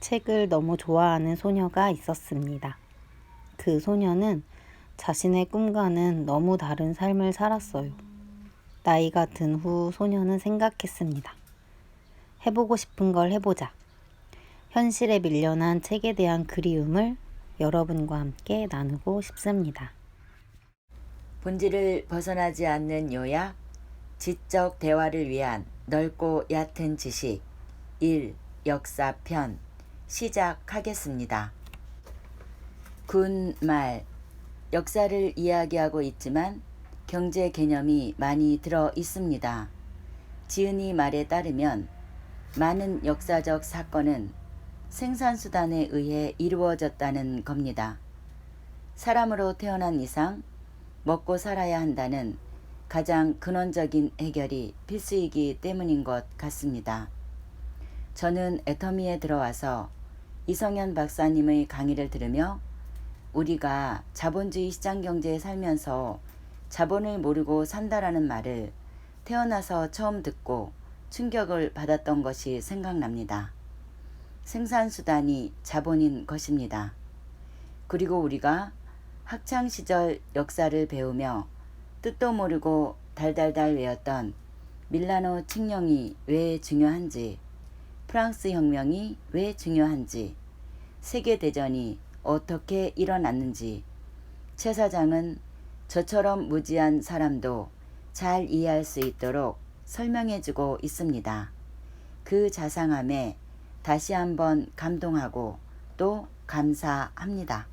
책을 너무 좋아하는 소녀가 있었습니다. 그 소녀는 자신의 꿈과는 너무 다른 삶을 살았어요. 나이가 든 후 소녀는 생각했습니다. 해보고 싶은 걸 해보자. 현실에 밀려난 책에 대한 그리움을 여러분과 함께 나누고 싶습니다. 본질을 벗어나지 않는 요약, 지적 대화를 위한 넓고 얕은 지식 1. 역사편 시작하겠습니다. 군말 역사를 이야기하고 있지만 경제 개념이 많이 들어 있습니다. 지은이 말에 따르면 많은 역사적 사건은 생산수단에 의해 이루어졌다는 겁니다. 사람으로 태어난 이상 먹고 살아야 한다는 가장 근원적인 해결이 필수이기 때문인 것 같습니다. 저는 애터미에 들어와서 이성현 박사님의 강의를 들으며 우리가 자본주의 시장경제에 살면서 자본을 모르고 산다라는 말을 태어나서 처음 듣고 충격을 받았던 것이 생각납니다. 생산수단이 자본인 것입니다. 그리고 우리가 학창시절 역사를 배우며 뜻도 모르고 달달달 외웠던 밀라노 칙령이 왜 중요한지, 프랑스 혁명이 왜 중요한지, 세계대전이 어떻게 일어났는지 최 사장은 저처럼 무지한 사람도 잘 이해할 수 있도록 설명해주고 있습니다. 그 자상함에 다시 한번 감동하고 또 감사합니다.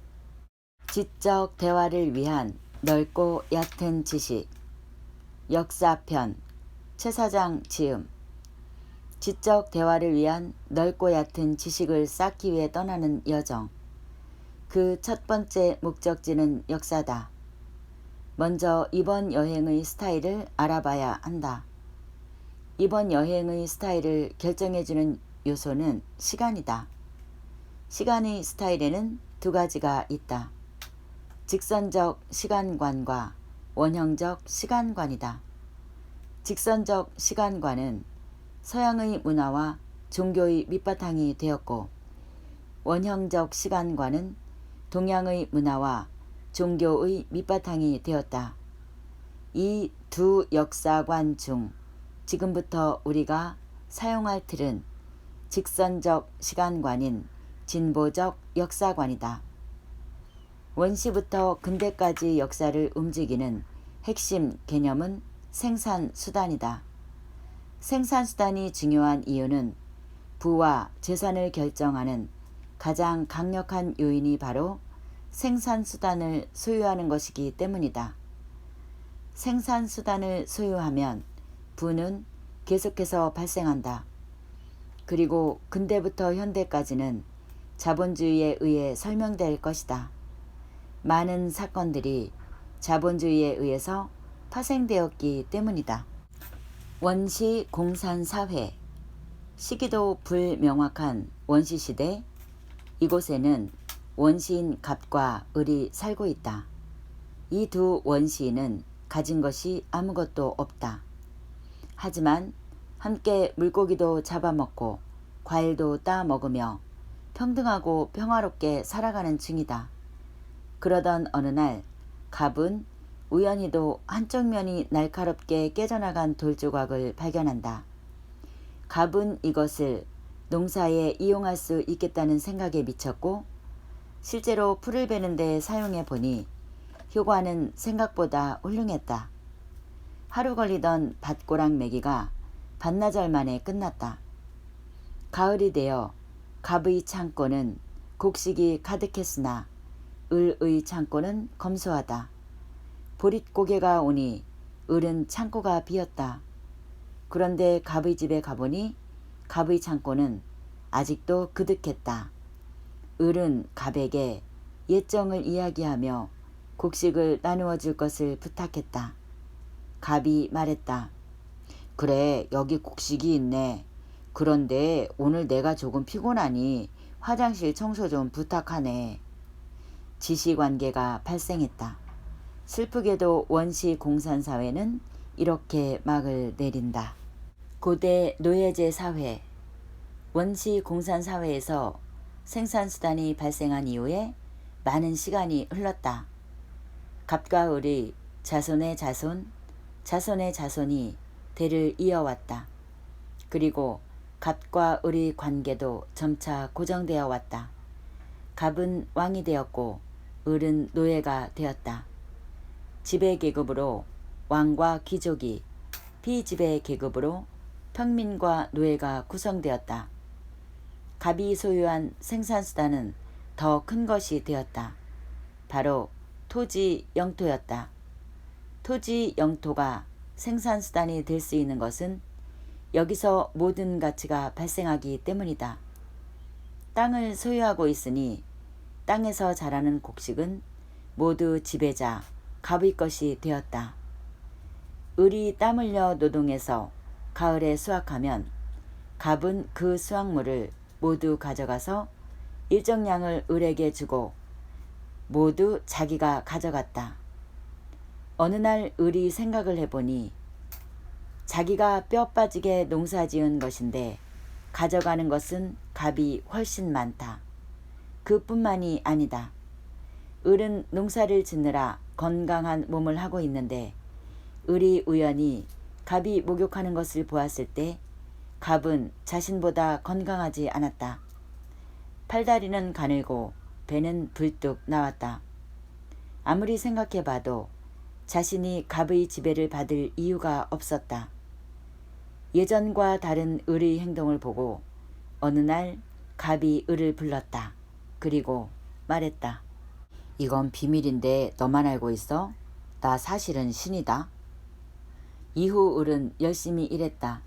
지적 대화를 위한 넓고 얕은 지식 역사편 최 사장 지음 지적 대화를 위한 넓고 얕은 지식을 쌓기 위해 떠나는 여정. 그 첫 번째 목적지는 역사다. 먼저 이번 여행의 스타일을 알아봐야 한다. 이번 여행의 스타일을 결정해주는 요소는 시간이다. 시간의 스타일에는 두 가지가 있다. 직선적 시간관과 원형적 시간관이다. 직선적 시간관은 서양의 문화와 종교의 밑바탕이 되었고, 원형적 시간관은 동양의 문화와 종교의 밑바탕이 되었다. 이 두 역사관 중 지금부터 우리가 사용할 틀은 직선적 시간관인 진보적 역사관이다. 원시부터 근대까지 역사를 움직이는 핵심 개념은 생산수단이다. 생산수단이 중요한 이유는 부와 재산을 결정하는 가장 강력한 요인이 바로 생산수단을 소유하는 것이기 때문이다. 생산수단을 소유하면 부는 계속해서 발생한다. 그리고 근대부터 현대까지는 자본주의에 의해 설명될 것이다. 많은 사건들이 자본주의에 의해서 파생되었기 때문이다. 원시 공산사회, 시기도 불명확한 원시시대, 이곳에는 원시인 갑과 을이 살고 있다. 이 두 원시인은 가진 것이 아무것도 없다. 하지만 함께 물고기도 잡아먹고 과일도 따 먹으며 평등하고 평화롭게 살아가는 중이다. 그러던 어느 날 갑은 우연히도 한쪽 면이 날카롭게 깨져나간 돌조각을 발견한다. 갑은 이것을 농사에 이용할 수 있겠다는 생각에 미쳤고, 실제로 풀을 베는 데 사용해 보니 효과는 생각보다 훌륭했다. 하루 걸리던 밭고랑 매기가 반나절 만에 끝났다. 가을이 되어 갑의 창고는 곡식이 가득했으나 을의 창고는 검소하다. 보릿고개가 오니 을은 창고가 비었다. 그런데 갑의 집에 가보니 갑의 창고는 아직도 그득했다. 을은 갑에게 예정을 이야기하며 곡식을 나누어 줄 것을 부탁했다. 갑이 말했다. 그래, 여기 곡식이 있네. 그런데 오늘 내가 조금 피곤하니 화장실 청소 좀 부탁하네. 지시관계가 발생했다. 슬프게도 원시 공산사회는 이렇게 막을 내린다. 고대 노예제 사회. 원시 공산사회에서 생산수단이 발생한 이후에 많은 시간이 흘렀다. 갑과 을이 자손의 자손, 자손의 자손이 대를 이어왔다. 그리고 갑과 을의 관계도 점차 고정되어 왔다. 갑은 왕이 되었고 을은 노예가 되었다. 지배 계급으로 왕과 귀족이, 비지배 계급으로 평민과 노예가 구성되었다. 갑이 소유한 생산수단은 더 큰 것이 되었다. 바로 토지 영토였다. 토지 영토가 생산수단이 될 수 있는 것은 여기서 모든 가치가 발생하기 때문이다. 땅을 소유하고 있으니 땅에서 자라는 곡식은 모두 지배자, 갑의 것이 되었다. 을이 땀 흘려 노동해서 가을에 수확하면 갑은 그 수확물을 모두 가져가서 일정량을 을에게 주고 모두 자기가 가져갔다. 어느 날 을이 생각을 해보니 자기가 뼈 빠지게 농사지은 것인데 가져가는 것은 갑이 훨씬 많다. 그뿐만이 아니다. 을은 농사를 짓느라 건강한 몸을 하고 있는데 을이 우연히 갑이 목욕하는 것을 보았을 때 갑은 자신보다 건강하지 않았다. 팔다리는 가늘고 배는 불뚝 나왔다. 아무리 생각해봐도 자신이 갑의 지배를 받을 이유가 없었다. 예전과 다른 을의 행동을 보고 어느 날 갑이 을을 불렀다. 그리고 말했다. 이건 비밀인데 너만 알고 있어? 나 사실은 신이다. 이후 을은 열심히 일했다.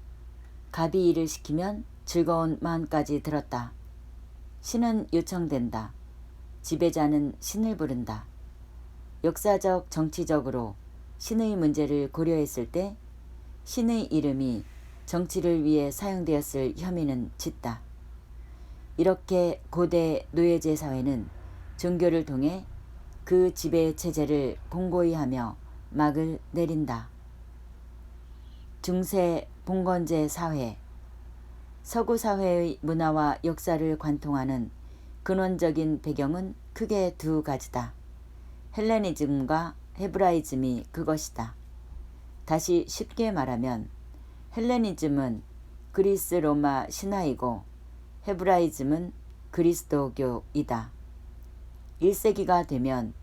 갑이 일을 시키면 즐거운 마음까지 들었다. 신은 요청된다. 지배자는 신을 부른다. 역사적 정치적으로 신의 문제를 고려했을 때 신의 이름이 정치를 위해 사용되었을 혐의는 짙다. 이렇게 고대 노예제 사회는 종교를 통해 그 지배 체제를 공고히 하며 막을 내린다. 중세 봉건제 사회, 서구 사회의 문화와 역사를 관통하는 근원적인 배경은 크게 두 가지다. 헬레니즘과 헤브라이즘이 그것이다. 다시 쉽게 말하면 헬레니즘은 그리스 로마 신화이고 헤브라이즘은 그리스도교이다. 1세기가 되면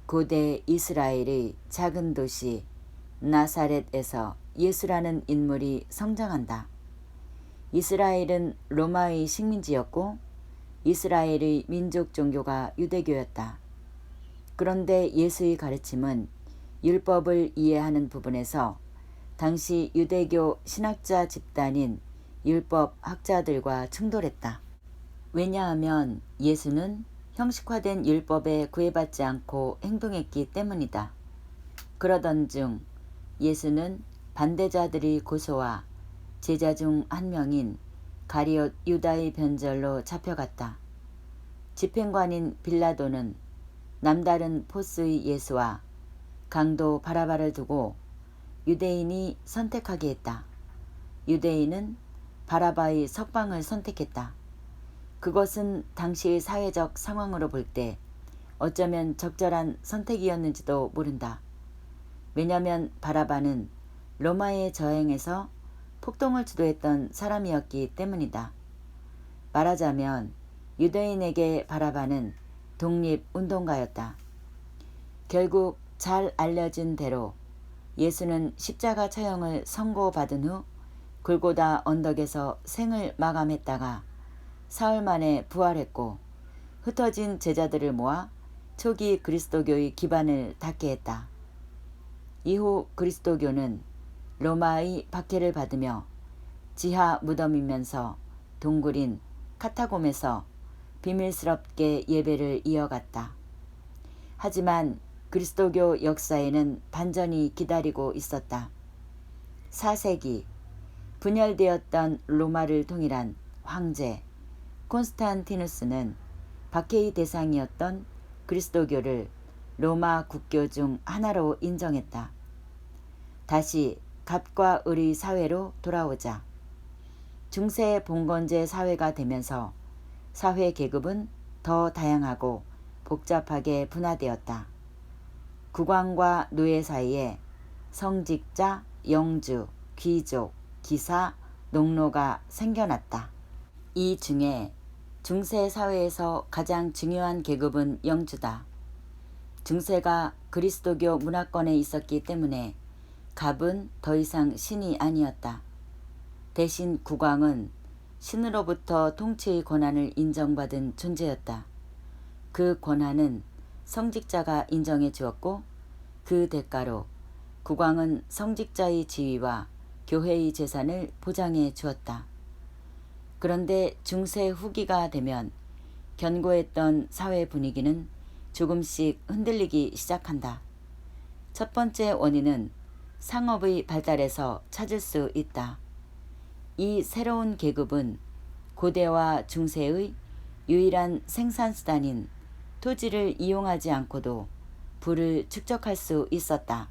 고대 이스라엘의 작은 도시 나사렛에서 예수라는 인물이 성장한다. 이스라엘은 로마의 식민지였고 이스라엘의 민족 종교가 유대교였다. 그런데 예수의 가르침은 율법을 이해하는 부분에서 당시 유대교 신학자 집단인 율법학자들과 충돌했다. 왜냐하면 예수는 형식화된 율법에 구애받지 않고 행동했기 때문이다. 그러던 중 예수는 반대자들의 고소와 제자 중 한 명인 가리옷 유다의 변절로 잡혀갔다. 집행관인 빌라도는 남다른 포스의 예수와 강도 바라바를 두고 유대인이 선택하게 했다. 유대인은 바라바의 석방을 선택했다. 그것은 당시의 사회적 상황으로 볼 때 어쩌면 적절한 선택이었는지도 모른다. 왜냐하면 바라바는 로마에 저행해서 폭동을 주도했던 사람이었기 때문이다. 말하자면 유대인에게 바라바는 독립운동가였다. 결국 잘 알려진 대로 예수는 십자가 처형을 선고받은 후 골고다 언덕에서 생을 마감했다가 사흘 만에 부활했고 흩어진 제자들을 모아 초기 그리스도교의 기반을 닦게 했다. 이후 그리스도교는 로마의 박해를 받으며 지하 무덤이면서 동굴인 카타콤에서 비밀스럽게 예배를 이어갔다. 하지만 그리스도교 역사에는 반전이 기다리고 있었다. 4세기 분열되었던 로마를 통일한 황제 콘스탄티누스는 박해의 대상이었던 그리스도교를 로마 국교 중 하나로 인정했다. 다시 갑과 을의 사회로 돌아오자. 중세 봉건제 사회가 되면서 사회 계급은 더 다양하고 복잡하게 분화되었다. 국왕과 노예 사이에 성직자, 영주, 귀족, 기사, 농노가 생겨났다. 이 중에 중세 사회에서 가장 중요한 계급은 영주다. 중세가 그리스도교 문화권에 있었기 때문에 갑은 더 이상 신이 아니었다. 대신 국왕은 신으로부터 통치의 권한을 인정받은 존재였다. 그 권한은 성직자가 인정해 주었고 그 대가로 국왕은 성직자의 지위와 교회의 재산을 보장해 주었다. 그런데 중세 후기가 되면 견고했던 사회 분위기는 조금씩 흔들리기 시작한다. 첫 번째 원인은 상업의 발달에서 찾을 수 있다. 이 새로운 계급은 고대와 중세의 유일한 생산수단인 토지를 이용하지 않고도 부를 축적할 수 있었다.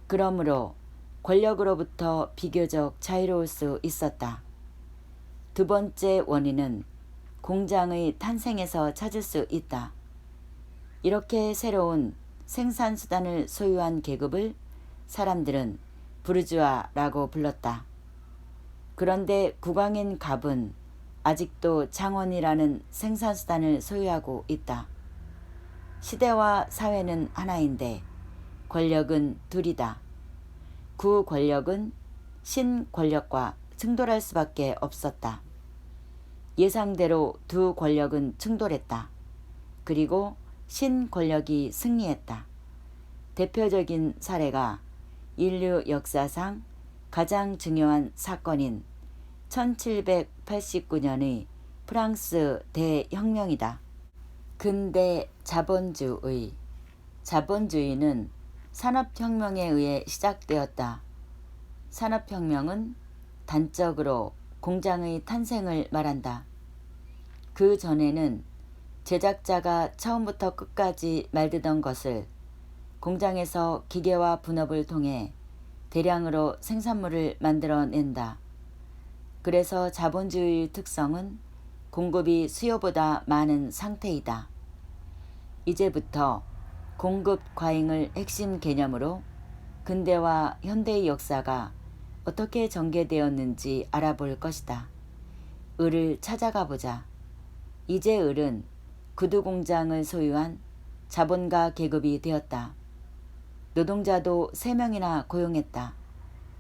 그러므로 권력으로부터 비교적 자유로울 수 있었다. 두 번째 원인은 공장의 탄생에서 찾을 수 있다. 이렇게 새로운 생산수단을 소유한 계급을 사람들은 부르주아라고 불렀다. 그런데 국왕인 갑은 아직도 장원이라는 생산수단을 소유하고 있다. 시대와 사회는 하나인데 권력은 둘이다. 구 권력은 신 권력과 충돌할 수밖에 없었다. 예상대로 두 권력은 충돌했다. 그리고 신 권력이 승리했다. 대표적인 사례가 인류 역사상 가장 중요한 사건인 1789년의 프랑스 대혁명이다. 근대 자본주의는 산업혁명에 의해 시작되었다. 산업혁명은 단적으로 공장의 탄생을 말한다. 그 전에는 제작자가 처음부터 끝까지 말리던 것을 공장에서 기계와 분업을 통해 대량으로 생산물을 만들어낸다. 그래서 자본주의의 특성은 공급이 수요보다 많은 상태이다. 이제부터 공급 과잉을 핵심 개념으로 근대와 현대의 역사가 어떻게 전개되었는지 알아볼 것이다. 을을 찾아가 보자. 이제 을은 구두 공장을 소유한 자본가 계급이 되었다. 노동자도 3명이나 고용했다.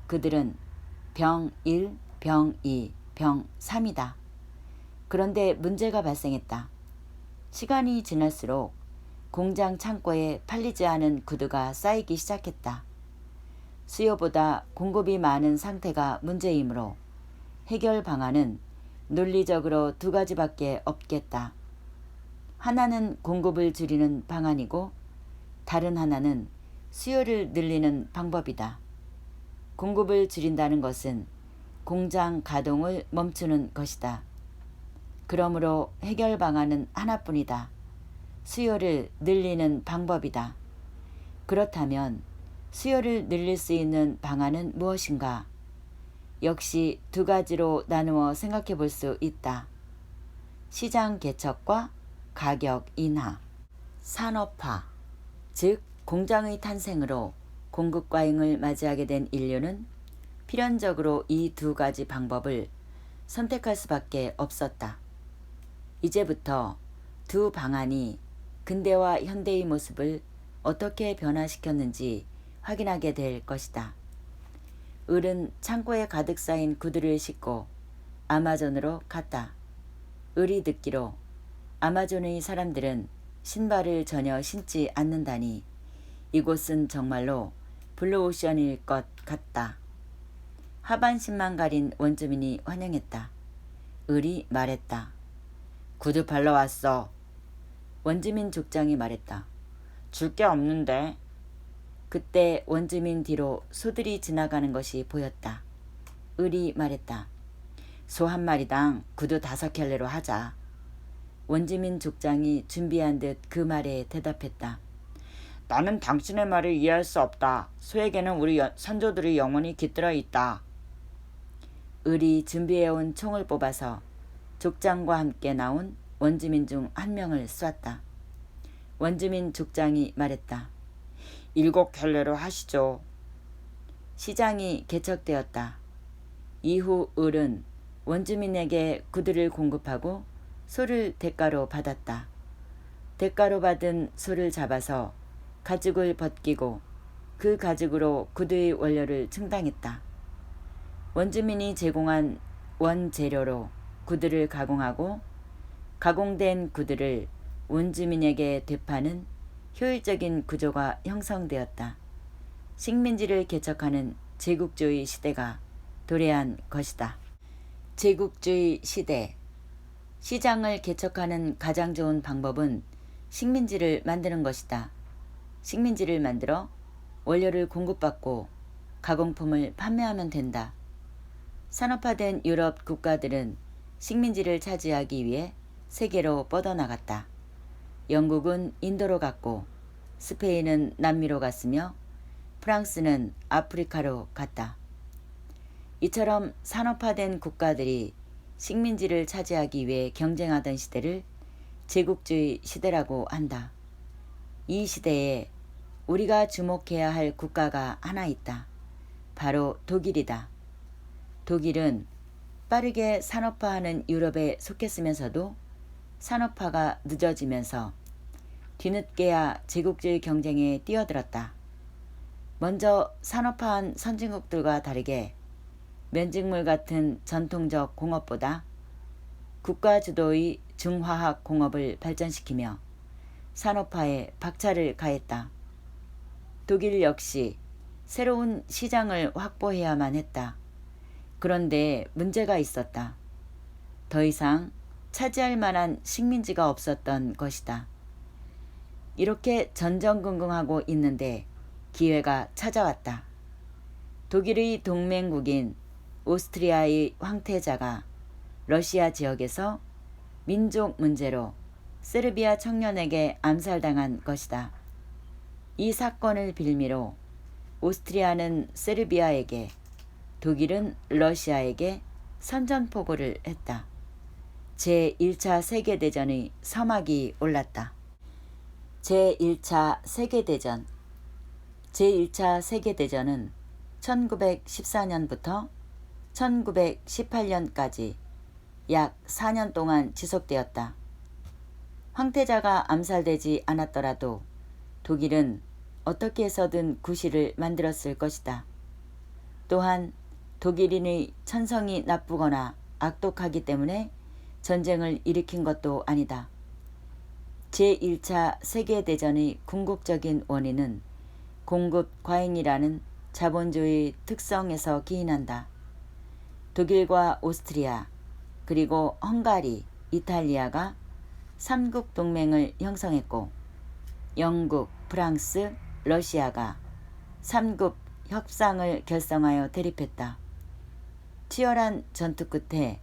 그들은 병 1, 병 2, 병 3이다. 그런데 문제가 발생했다. 시간이 지날수록 공장 창고에 팔리지 않은 구두가 쌓이기 시작했다. 수요보다 공급이 많은 상태가 문제이므로 해결 방안은 논리적으로 2가지밖에 없겠다. 하나는 공급을 줄이는 방안이고 다른 하나는 수요를 늘리는 방법이다. 공급을 줄인다는 것은 공장 가동을 멈추는 것이다. 그러므로 해결 방안은 하나뿐이다. 수요를 늘리는 방법이다. 그렇다면 수요를 늘릴 수 있는 방안은 무엇인가? 역시 2가지로 나누어 생각해 볼 수 있다. 시장 개척과 가격 인하. 산업화, 즉 공장의 탄생으로 공급 과잉을 맞이하게 된 인류는 필연적으로 이 2가지 방법을 선택할 수밖에 없었다. 이제부터 두 방안이 근대와 현대의 모습을 어떻게 변화시켰는지 확인하게 될 것이다. 을은 창고에 가득 쌓인 구두를 싣고 아마존으로 갔다. 을이 듣기로 아마존의 사람들은 신발을 전혀 신지 않는다니 이곳은 정말로 블루오션일 것 같다. 하반신만 가린 원주민이 환영했다. 을이 말했다. 구두 팔러 왔어. 원주민 족장이 말했다. 줄 게 없는데. 그때 원주민 뒤로 소들이 지나가는 것이 보였다. 을이 말했다. 소 한 마리당 구두 5켤레로 하자. 원주민 족장이 준비한 듯 그 말에 대답했다. 나는 당신의 말을 이해할 수 없다. 소에게는 우리 선조들의 영혼이 깃들어 있다. 을이 준비해온 총을 뽑아서 족장과 함께 나온 원주민 중 한 명을 쏘았다. 원주민 족장이 말했다. 7켤레로 하시죠. 시장이 개척되었다. 이후 을은 원주민에게 구두를 공급하고 소를 대가로 받았다. 대가로 받은 소를 잡아서 가죽을 벗기고 그 가죽으로 구두의 원료를 충당했다. 원주민이 제공한 원재료로 구두를 가공하고 가공된 구두를 원주민에게 되파는 효율적인 구조가 형성되었다. 식민지를 개척하는 제국주의 시대가 도래한 것이다. 제국주의 시대. 시장을 개척하는 가장 좋은 방법은 식민지를 만드는 것이다. 식민지를 만들어 원료를 공급받고 가공품을 판매하면 된다. 산업화된 유럽 국가들은 식민지를 차지하기 위해 세계로 뻗어나갔다. 영국은 인도로 갔고 스페인은 남미로 갔으며 프랑스는 아프리카로 갔다. 이처럼 산업화된 국가들이 식민지를 차지하기 위해 경쟁하던 시대를 제국주의 시대라고 한다. 이 시대에 우리가 주목해야 할 국가가 하나 있다. 바로 독일이다. 독일은 빠르게 산업화하는 유럽에 속했으면서도 산업화가 늦어지면서 뒤늦게야 제국주의 경쟁에 뛰어들었다. 먼저 산업화한 선진국들과 다르게 면직물 같은 전통적 공업보다 국가 주도의 중화학 공업을 발전시키며 산업화에 박차를 가했다. 독일 역시 새로운 시장을 확보해야만 했다. 그런데 문제가 있었다. 더 이상 차지할 만한 식민지가 없었던 것이다. 이렇게 전전긍긍하고 있는데 기회가 찾아왔다. 독일의 동맹국인 오스트리아의 황태자가 러시아 지역에서 민족 문제로 세르비아 청년에게 암살당한 것이다. 이 사건을 빌미로 오스트리아는 세르비아에게, 독일은 러시아에게 선전포고를 했다. 제1차 세계대전의 서막이 올랐다. 제1차 세계대전. 제1차 세계대전은 1914년부터 1918년까지 약 4년 동안 지속되었다. 황태자가 암살되지 않았더라도 독일은 어떻게 해서든 구실을 만들었을 것이다. 또한 독일인의 천성이 나쁘거나 악독하기 때문에 전쟁을 일으킨 것도 아니다. 제1차 세계대전의 궁극적인 원인은 공급 과잉이라는 자본주의 특성에서 기인한다. 독일과 오스트리아 그리고 헝가리, 이탈리아가 삼국 동맹을 형성했고 영국, 프랑스, 러시아가 삼국 협상을 결성하여 대립했다. 치열한 전투 끝에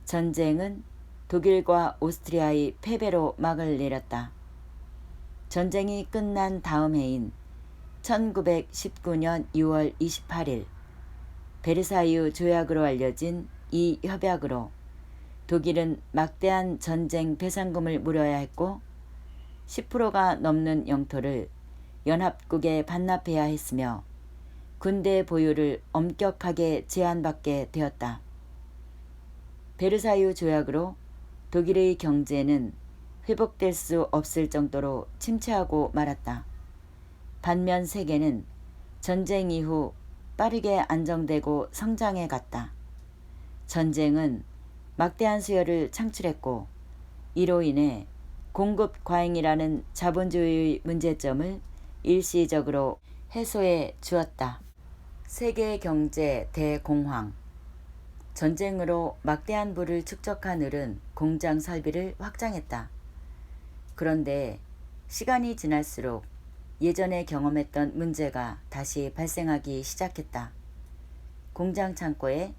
전쟁은 독일과 오스트리아의 패배로 막을 내렸다. 전쟁이 끝난 다음 해인 1919년 6월 28일 베르사유 조약으로 알려진 이 협약으로 독일은 막대한 전쟁 배상금을 물어야 했고 10%가 넘는 영토를 연합국에 반납해야 했으며 군대 보유를 엄격하게 제한받게 되었다. 베르사유 조약으로 독일의 경제는 회복될 수 없을 정도로 침체하고 말았다. 반면 세계는 전쟁 이후 빠르게 안정되고 성장해 갔다. 전쟁은 막대한 수요를 창출했고 이로 인해 공급 과잉이라는 자본주의의 문제점을 일시적으로 해소해 주었다. 세계 경제 대공황. 전쟁으로 막대한 부를 축적한 을은 공장 설비를 확장했다. 그런데 시간이 지날수록 예전에 경험했던 문제가 다시 발생하기 시작했다. 공장 창고에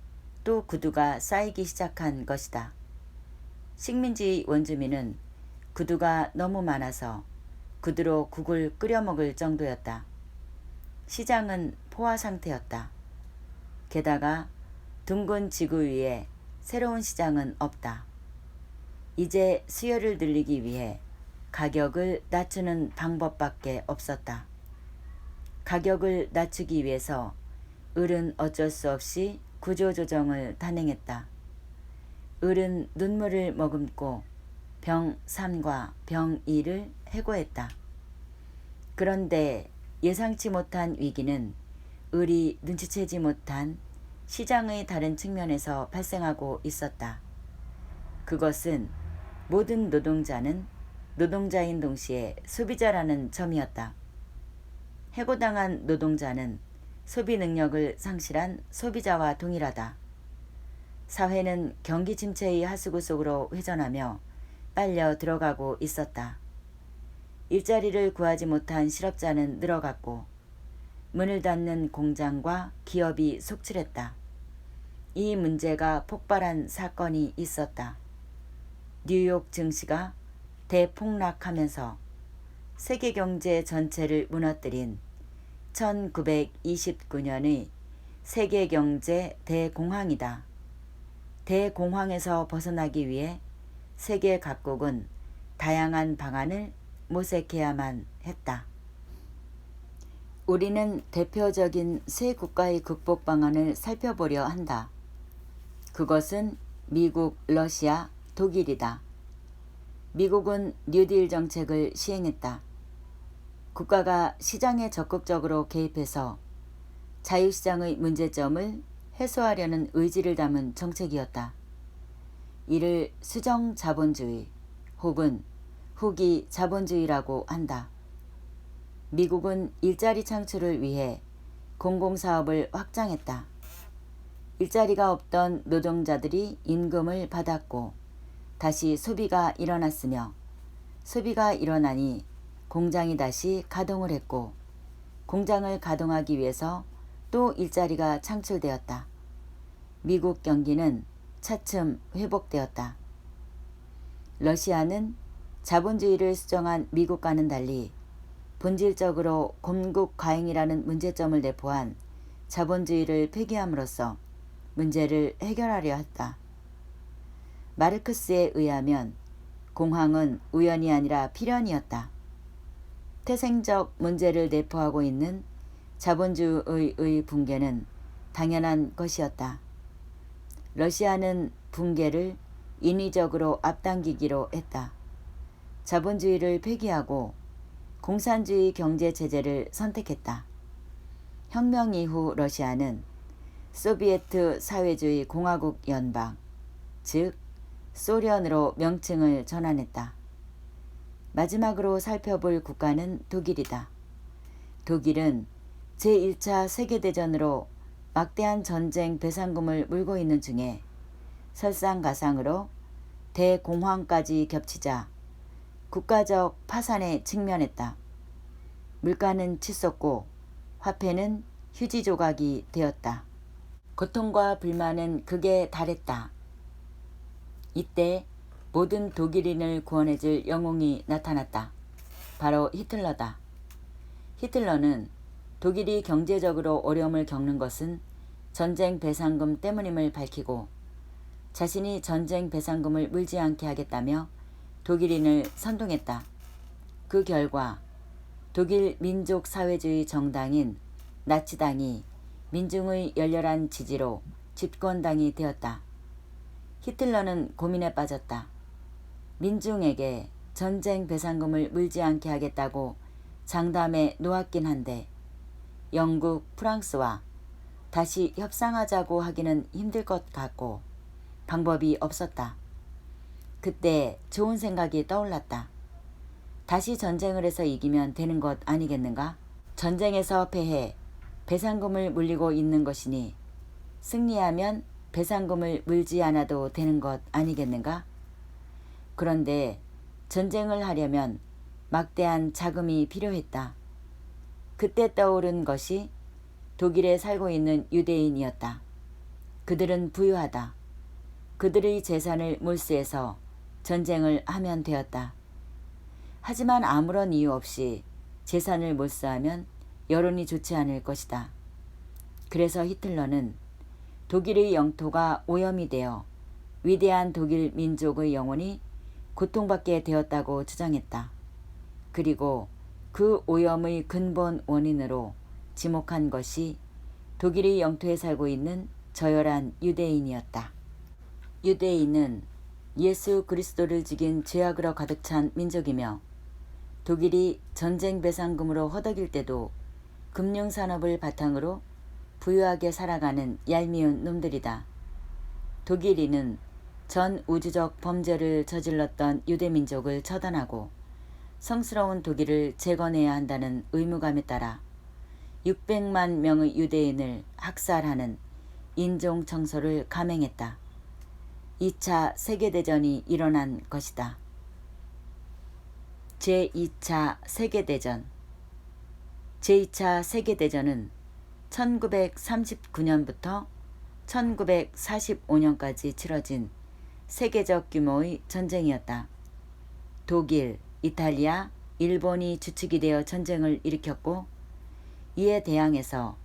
또 구두가 쌓이기 시작한 것이다. 식민지 원주민은 구두가 너무 많아서 구두로 국을 끓여 먹을 정도였다. 시장은 포화 상태였다. 게다가 둥근 지구 위에 새로운 시장은 없다. 이제 수요를 늘리기 위해 가격을 낮추는 방법밖에 없었다. 가격을 낮추기 위해서 을은 어쩔 수 없이 구조조정을 단행했다. 을은 눈물을 머금고 병 3과 병 2를 해고했다. 그런데 예상치 못한 위기는 을이 눈치채지 못한 시장의 다른 측면에서 발생하고 있었다. 그것은 모든 노동자는 노동자인 동시에 소비자라는 점이었다. 해고당한 노동자는 소비 능력을 상실한 소비자와 동일하다. 사회는 경기 침체의 하수구 속으로 회전하며 빨려 들어가고 있었다. 일자리를 구하지 못한 실업자는 늘어갔고 문을 닫는 공장과 기업이 속출했다. 이 문제가 폭발한 사건이 있었다. 뉴욕 증시가 대폭락하면서 세계 경제 전체를 무너뜨린 1929년의 세계 경제 대공황이다. 대공황에서 벗어나기 위해 세계 각국은 다양한 방안을 모색해야만 했다. 우리는 대표적인 세 국가의 극복 방안을 살펴보려 한다. 그것은 미국, 러시아, 독일이다. 미국은 뉴딜 정책을 시행했다. 국가가 시장에 적극적으로 개입해서 자유시장의 문제점을 해소하려는 의지를 담은 정책이었다. 이를 수정자본주의 혹은 후기 자본주의라고 한다. 미국은 일자리 창출을 위해 공공사업을 확장했다. 일자리가 없던 노동자들이 임금을 받았고 다시 소비가 일어났으며 소비가 일어나니 공장이 다시 가동을 했고 공장을 가동하기 위해서 또 일자리가 창출되었다. 미국 경기는 차츰 회복되었다. 러시아는 자본주의를 수정한 미국과는 달리 본질적으로 공급 과잉이라는 문제점을 내포한 자본주의를 폐기함으로써 문제를 해결하려 했다. 마르크스에 의하면 공황은 우연이 아니라 필연이었다. 태생적 문제를 내포하고 있는 자본주의의 붕괴는 당연한 것이었다. 러시아는 붕괴를 인위적으로 앞당기기로 했다. 자본주의를 폐기하고 공산주의 경제체제를 선택했다. 혁명 이후 러시아는 소비에트 사회주의 공화국 연방, 즉 소련으로 명칭을 전환했다. 마지막으로 살펴볼 국가는 독일이다. 독일은 제1차 세계대전으로 막대한 전쟁 배상금을 물고 있는 중에 설상가상으로 대공황까지 겹치자 국가적 파산에 직면했다. 물가는 치솟고 화폐는 휴지 조각이 되었다. 고통과 불만은 극에 달했다. 이때 모든 독일인을 구원해줄 영웅이 나타났다. 바로 히틀러다. 히틀러는 독일이 경제적으로 어려움을 겪는 것은 전쟁 배상금 때문임을 밝히고 자신이 전쟁 배상금을 물지 않게 하겠다며 독일인을 선동했다. 그 결과 독일 민족사회주의 정당인 나치당이 민중의 열렬한 지지로 집권당이 되었다. 히틀러는 고민에 빠졌다. 민중에게 전쟁 배상금을 물지 않게 하겠다고 장담해 놓았긴 한데 영국, 프랑스와 다시 협상하자고 하기는 힘들 것 같고 방법이 없었다. 그때 좋은 생각이 떠올랐다. 다시 전쟁을 해서 이기면 되는 것 아니겠는가? 전쟁에서 패해 배상금을 물리고 있는 것이니 승리하면 배상금을 물지 않아도 되는 것 아니겠는가? 그런데 전쟁을 하려면 막대한 자금이 필요했다. 그때 떠오른 것이 독일에 살고 있는 유대인이었다. 그들은 부유하다. 그들의 재산을 몰수해서 전쟁을 하면 되었다. 하지만 아무런 이유 없이 재산을 몰수하면 여론이 좋지 않을 것이다. 그래서 히틀러는 독일의 영토가 오염이 되어 위대한 독일 민족의 영혼이 고통받게 되었다고 주장했다. 그리고 그 오염의 근본 원인으로 지목한 것이 독일의 영토에 살고 있는 저열한 유대인이었다. 유대인은 예수 그리스도를 죽인 죄악으로 가득 찬 민족이며 독일이 전쟁 배상금으로 허덕일 때도 금융산업을 바탕으로 부유하게 살아가는 얄미운 놈들이다. 독일인은 전 우주적 범죄를 저질렀던 유대민족을 처단하고 성스러운 독일을 재건해야 한다는 의무감에 따라 600만 명의 유대인을 학살하는 인종청소를 감행했다. 2차 세계대전이 일어난 것이다. 제2차 세계대전. 제2차 세계대전은 1939년부터 1945년까지 치러진 세계적 규모의 전쟁이었다. 독일, 이탈리아, 일본이 주축이 되어 전쟁을 일으켰고 이에 대항해서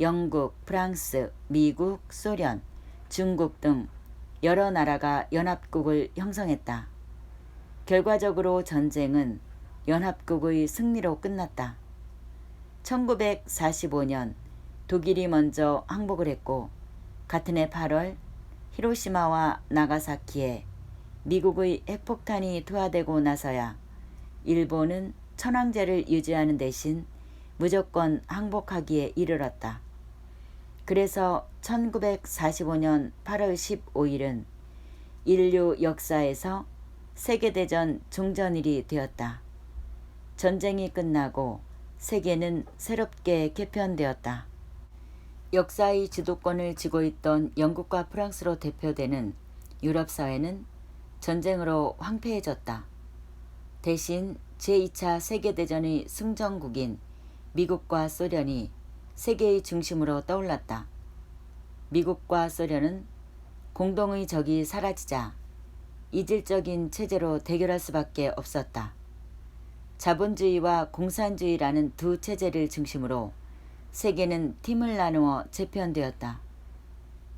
영국, 프랑스, 미국, 소련, 중국 등 여러 나라가 연합국을 형성했다. 결과적으로 전쟁은 연합국의 승리로 끝났다. 1945년 독일이 먼저 항복을 했고 같은 해 8월 히로시마와 나가사키에 미국의 핵폭탄이 투하되고 나서야 일본은 천황제를 유지하는 대신 무조건 항복하기에 이르렀다. 그래서 1945년 8월 15일은 인류 역사에서 세계대전 종전일이 되었다. 전쟁이 끝나고 세계는 새롭게 개편되었다. 역사의 주도권을 쥐고 있던 영국과 프랑스로 대표되는 유럽 사회는 전쟁으로 황폐해졌다. 대신 제2차 세계대전의 승전국인 미국과 소련이 세계의 중심으로 떠올랐다. 미국과 소련은 공동의 적이 사라지자 이질적인 체제로 대결할 수밖에 없었다. 자본주의와 공산주의라는 두 체제를 중심으로 세계는 팀을 나누어 재편되었다.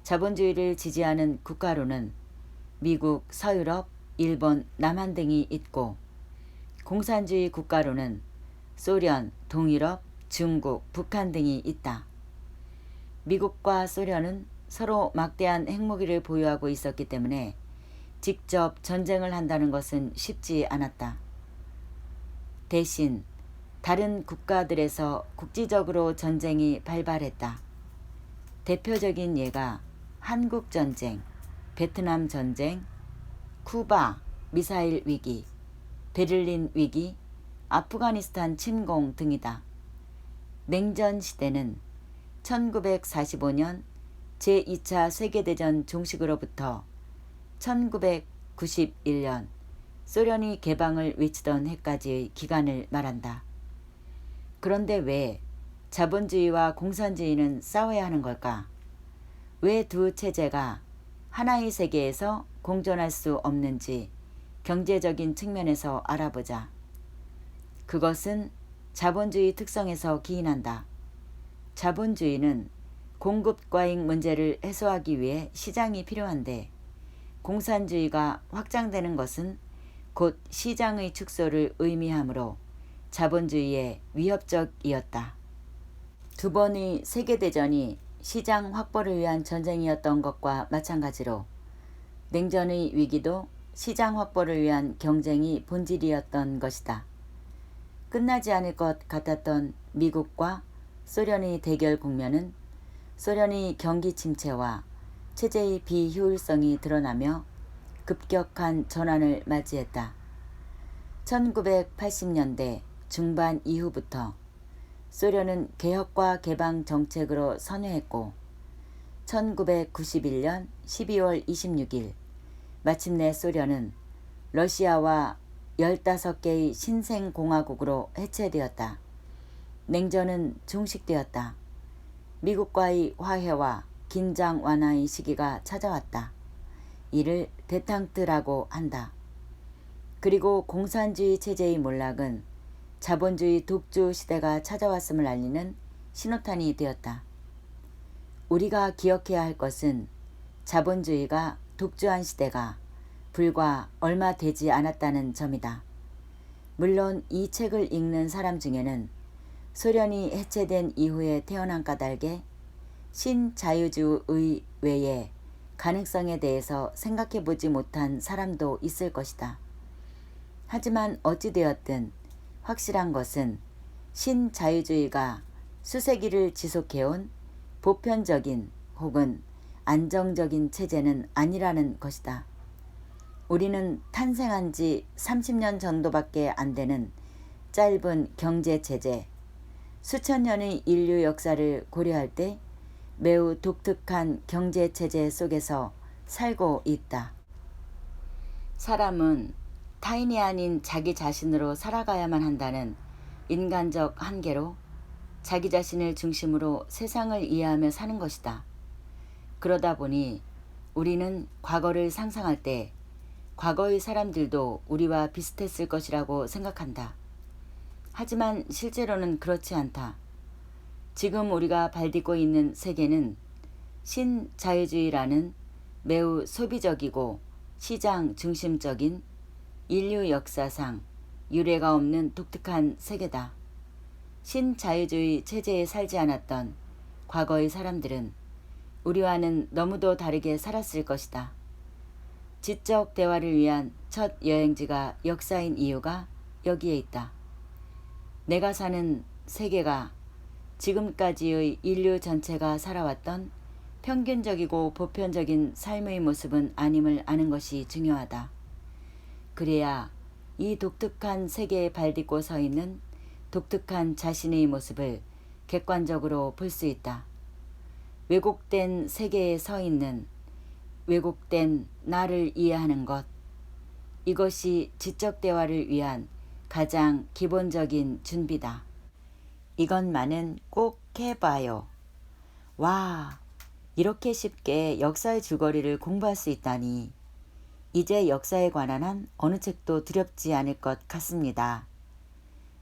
자본주의를 지지하는 국가로는 미국, 서유럽, 일본, 남한 등이 있고 공산주의 국가로는 소련, 동유럽, 중국, 북한 등이 있다. 미국과 소련은 서로 막대한 핵무기를 보유하고 있었기 때문에 직접 전쟁을 한다는 것은 쉽지 않았다. 대신 다른 국가들에서 국지적으로 전쟁이 발발했다. 대표적인 예가 한국전쟁, 베트남 전쟁, 쿠바 미사일 위기, 베를린 위기, 아프가니스탄 침공 등이다. 냉전 시대는 1945년 제2차 세계대전 종식으로부터 1991년 소련이 개방을 외치던 해까지의 기간을 말한다. 그런데 왜 자본주의와 공산주의는 싸워야 하는 걸까? 왜 두 체제가 하나의 세계에서 공존할 수 없는지 경제적인 측면에서 알아보자. 그것은 자본주의 특성에서 기인한다. 자본주의는 공급 과잉 문제를 해소하기 위해 시장이 필요한데 공산주의가 확장되는 것은 곧 시장의 축소를 의미하므로 자본주의에 위협적이었다. 두 번의 세계대전이 시장 확보를 위한 전쟁이었던 것과 마찬가지로 냉전의 위기도 시장 확보를 위한 경쟁이 본질이었던 것이다. 끝나지 않을 것 같았던 미국과 소련의 대결 국면은 소련의 경기 침체와 체제의 비효율성이 드러나며 급격한 전환을 맞이했다. 1980년대 중반 이후부터 소련은 개혁과 개방 정책으로 선회했고 1991년 12월 26일 마침내 소련은 러시아와 15개의 신생공화국으로 해체되었다. 냉전은 종식되었다. 미국과의 화해와 긴장 완화의 시기가 찾아왔다. 이를 데탕트라고 한다. 그리고 공산주의 체제의 몰락은 자본주의 독주 시대가 찾아왔음을 알리는 신호탄이 되었다. 우리가 기억해야 할 것은 자본주의가 독주한 시대가 불과 얼마 되지 않았다는 점이다. 물론 이 책을 읽는 사람 중에는 소련이 해체된 이후에 태어난 까닭에 신자유주의 외에 가능성에 대해서 생각해보지 못한 사람도 있을 것이다. 하지만 어찌되었든 확실한 것은 신자유주의가 수세기를 지속해온 보편적인 혹은 안정적인 체제는 아니라는 것이다. 우리는 탄생한 지 30년 정도밖에 안 되는 짧은 경제체제, 수천 년의 인류 역사를 고려할 때 매우 독특한 경제체제 속에서 살고 있다. 사람은 타인이 아닌 자기 자신으로 살아가야만 한다는 인간적 한계로 자기 자신을 중심으로 세상을 이해하며 사는 것이다. 그러다 보니 우리는 과거를 상상할 때 과거의 사람들도 우리와 비슷했을 것이라고 생각한다. 하지만 실제로는 그렇지 않다. 지금 우리가 발딛고 있는 세계는 신자유주의라는 매우 소비적이고 시장 중심적인 인류 역사상 유례가 없는 독특한 세계다. 신자유주의 체제에 살지 않았던 과거의 사람들은 우리와는 너무도 다르게 살았을 것이다. 지적 대화를 위한 첫 여행지가 역사인 이유가 여기에 있다. 내가 사는 세계가 지금까지의 인류 전체가 살아왔던 평균적이고 보편적인 삶의 모습은 아님을 아는 것이 중요하다. 그래야 이 독특한 세계에 발딛고 서 있는 독특한 자신의 모습을 객관적으로 볼 수 있다. 왜곡된 세계에 서 있는 왜곡된 나를 이해하는 것, 이것이 지적 대화를 위한 가장 기본적인 준비다. 이것만은 꼭 해봐요. 와, 이렇게 쉽게 역사의 줄거리를 공부할 수 있다니. 이제 역사에 관한 한 어느 책도 두렵지 않을 것 같습니다.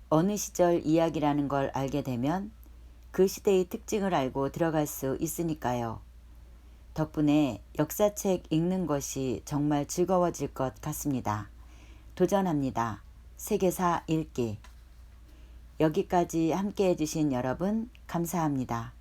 어느 시절 이야기라는 걸 알게 되면 그 시대의 특징을 알고 들어갈 수 있으니까요. 덕분에 역사책 읽는 것이 정말 즐거워질 것 같습니다. 도전합니다. 세계사 읽기. 여기까지 함께 해주신 여러분 감사합니다.